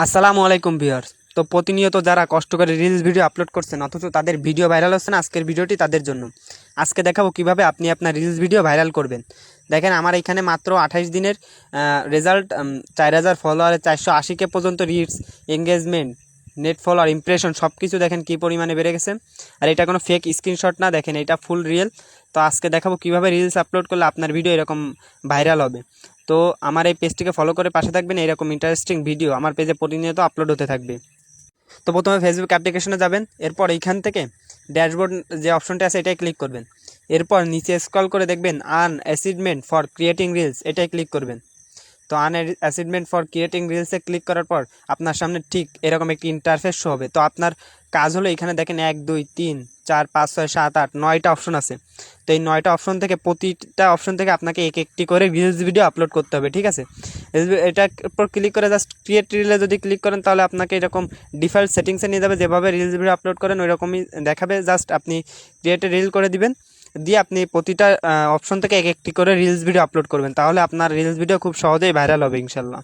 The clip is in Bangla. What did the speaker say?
আসসালামু আলাইকুম ভিউয়ার্স। তো প্রতিনিয়ত যারা কষ্ট করে রিলস ভিডিও আপলোড করছেন অথচ তাদের ভিডিও ভাইরাল হচ্ছে না, আজকের ভিডিওটি তাদের জন্য। আজকে দেখাবো কিভাবে আপনি আপনার রিলস ভিডিও ভাইরাল করবেন। দেখেন আমার এখানে মাত্র 28 দিনের রেজাল্ট, 4000 ফলোয়ারে 480K পর্যন্ত reach, engagement, net follower, impression সব কিছু দেখেন কী পরিমাণে বেড়ে গেছে। আর এটা কোনো ফেক স্ক্রিনশট না, দেখেন এটা ফুল রিয়েল। তো আজকে দেখাবো কিভাবে রিলস আপলোড করলে আপনার ভিডিও এরকম ভাইরাল হবে। তো আমার এই পেজটিকে ফলো করে পাশে থাকবেন, এরকম ইন্টারেস্টিং ভিডিও আমার পেজে প্রতিনিয়ত আপলোড হতে থাকবে। তো প্রথমে ফেসবুক অ্যাপ্লিকেশনে যাবেন, এরপর এইখান থেকে ড্যাশবোর্ড যে অপশনটা আছে এটাই ক্লিক করবেন। এরপর নিচে স্ক্রল করে দেখবেন earn achievement for creating reels, এটাই ক্লিক করবেন। তো আর্ন অ্যাচিভমেন্ট ফর ক্রিয়েটিং রিলসে ক্লিক করার পর আপনার সামনে ঠিক এরকম একটি ইন্টারফেস শো হবে। তো আপনার কাজ হলো এখানে দেখেন 1 2 3 4 5 6 7 8 9টা অপশন আছে। তো এই 9টা অপশন থেকে প্রতিটা অপশন থেকে আপনাকে এক একটি করে রিলস ভিডিও আপলোড করতে হবে, ঠিক আছে। এটার উপর ক্লিক করে জাস্ট ক্রিয়েট রিলে যদি ক্লিক করেন তাহলে আপনাকে এরকম ডিফল্ট সেটিংসে নিয়ে যাবে, যেভাবে রিলস ভিডিও আপলোড করেন ওই রকমই দেখাবে। জাস্ট আপনি ক্রিয়েটে রিল করে দিবেন, দিয়ে আপনি প্রতিটা অপশন থেকে এক একটি করে রিলস ভিডিও আপলোড করবেন, তাহলে আপনার রিলস ভিডিও খুব সহজেই ভাইরাল হবে ইনশাল্লাহ।